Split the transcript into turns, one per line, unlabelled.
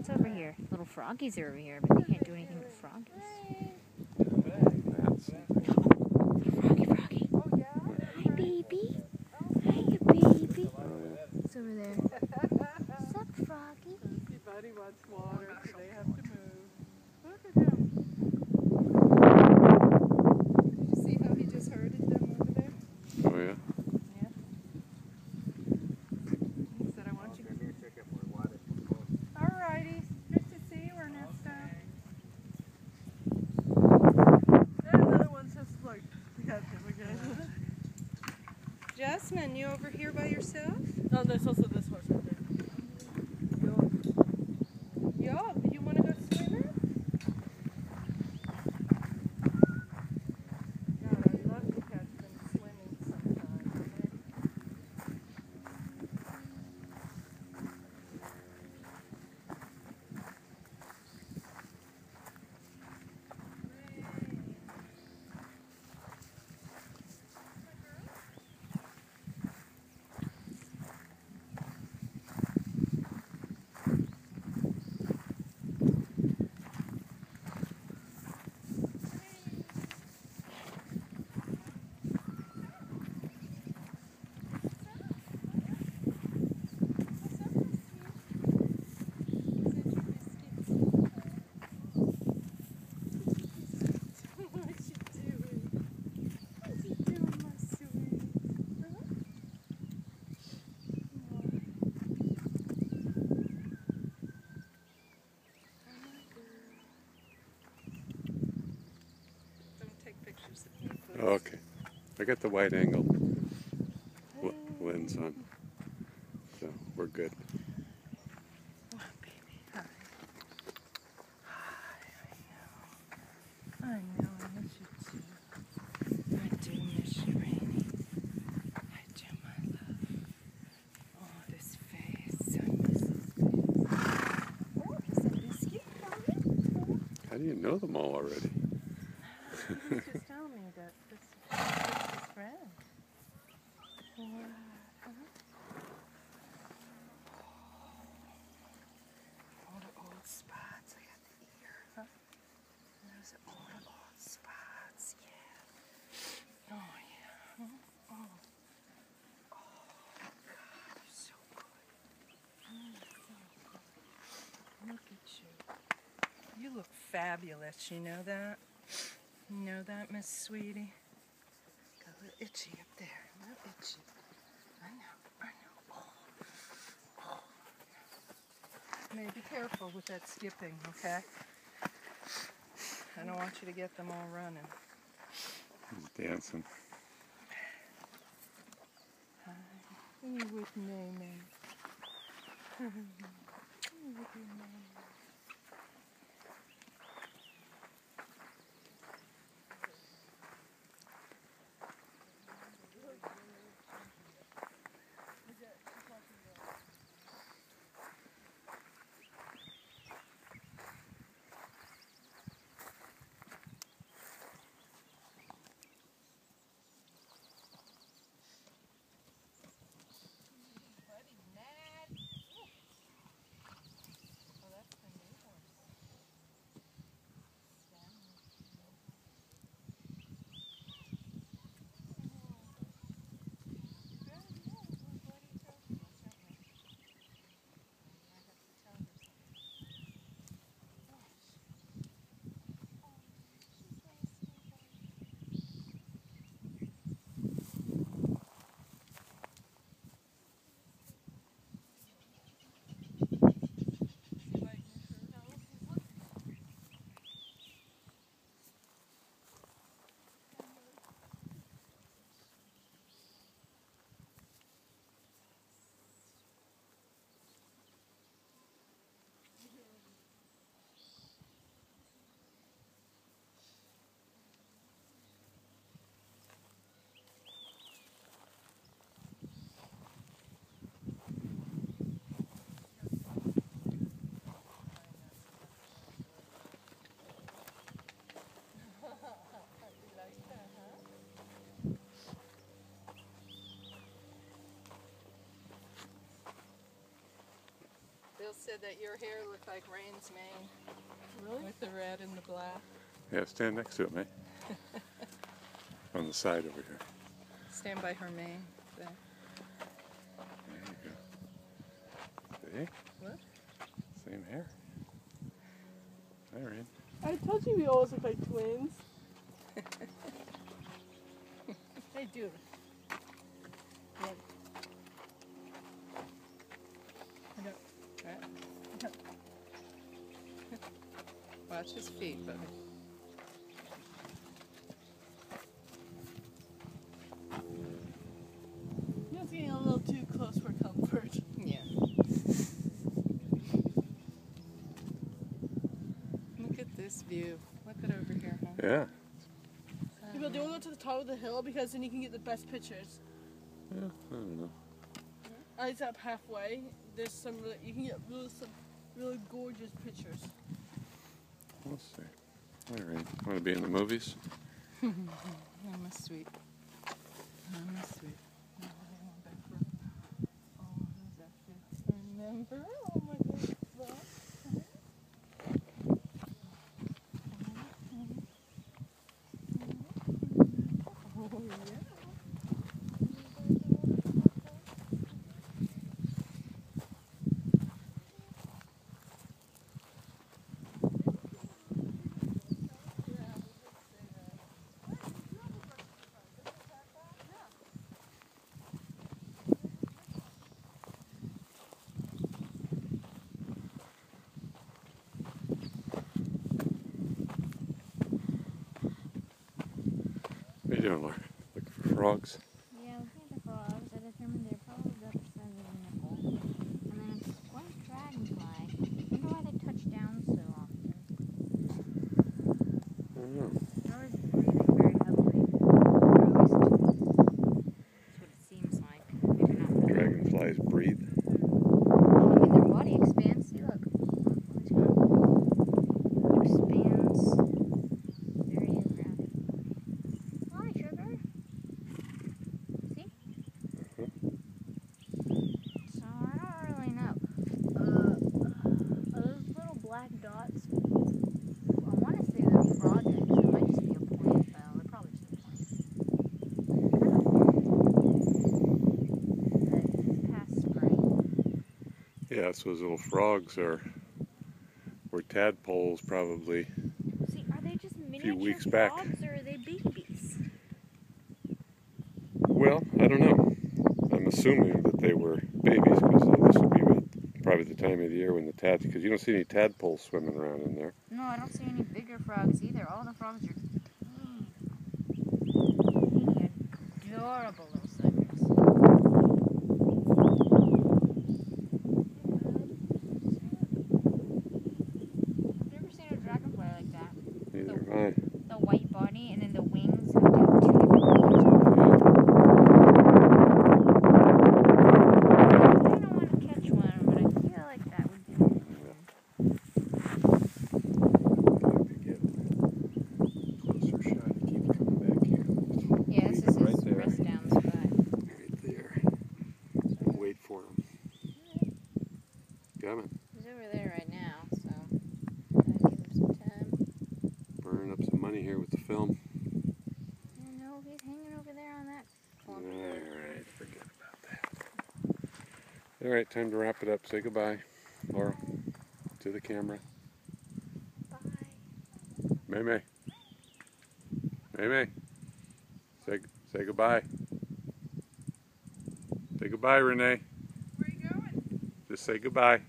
What's over here? Little froggies are over here, but they can't do anything with froggies. Froggy, froggy. Hi, baby. Hi, baby. It's over there. What's up, froggy?
Buddy wants water, so they have to move. Look at him. Did you see how he just herded them over there?
Oh, yeah?
Yeah. He said, I want you to... Alrighty. Good to see you, Ernesto. And another one says, like, we got him again. Jasmine, you over here by yourself?
No, there's also this horse right there.
Yo, you want to go swimming? God, I'd love to catch them swimming sometime.
Okay. I got the wide angle lens on, so we're good.
Oh, baby. Hi. Hi. I know. I miss you too. I do miss you, Rainy. I do, my love. Oh, this face. I miss this face. Oh, is it biscuit?
How do you know them all already?
He was just telling me that this is his friend. All the old spots. I got the ear. Huh? Those are all the old spots. Yeah. Oh, yeah. Oh. Oh, God. You're so good. You're so good. Look at you. You look fabulous. You know that? You know that, Miss Sweetie? Got a little itchy up there. A little itchy. I know. Oh. May be careful with that skipping, okay? I don't want you to get them all running.
He's dancing.
Hi. You with Nene. You with your Nene. Buddy, mad. Oh, that's been said that your hair looked like Rain's mane.
Really?
With the red and the black.
Yeah, stand next to it, mate. On the side over here.
Stand by her mane. There.
There you go. See?
What?
Same hair. Hi, Rain.
I told you we always look like twins.
They do.
Watch his feet, buddy.
You're getting a little too close for comfort.
Yeah. Look at this view. Look at over here, huh?
Yeah.
People do want to go to the top of the hill because then you can get the best pictures.
Yeah, I don't know.
It's up halfway. There's some you can get some really gorgeous pictures.
We'll see. Hi, Rain. Want to be in the movies?
I'm a sweet. I'm a sweet. Remember? Oh my goodness. Oh yeah.
What are you doing, Laura? Looking for frogs?
Yeah, looking at the frogs, I determined they're probably about the size of a nipple. And then it's one dragonfly. I wonder why they touch down so often.
I don't know.
They're always breathing very heavily. Or at least that's what it seems like. Maybe not really.
Dragonflies breathe.
I mean, their body expands. See, look. Oh, it's gone. It expands. There he is, Raph. Hi, sugar. See? So I don't really know. Are those little black dots? I want to say they're frog eggs. It might just be a plant, though. They're probably just a plant. But it's past spring.
Yeah, so those little frogs are were tadpoles probably.
See, are they just miniature
weeks back.
frogs or are they babies?
Well, I don't know. I'm assuming that they were babies because this would be probably the time of the year when the because you don't see any tadpoles swimming around in there.
No, I don't see any bigger frogs either. All the frogs are teeny, adorable little suckers. Have you ever seen a dragonfly like that?
Neither have I.
The white body and then the wings do two different colors. I don't want to catch one, but I feel like that would be fun.
Maybe get a closer shot. He keeps coming back here.
Yeah, this is
Right
his
there.
rest down spot.
Right there. Wait for him. Coming.
He's over there right now, so gotta give him some time.
Burning up some money here with the film.
I know he's hanging over there on that.
Alright, forget about that. Alright, time to wrap it up. Say goodbye, Laura, to the camera.
Bye.
May May. May May. Say goodbye. Say goodbye, Renee.
Where are you going?
Just say goodbye.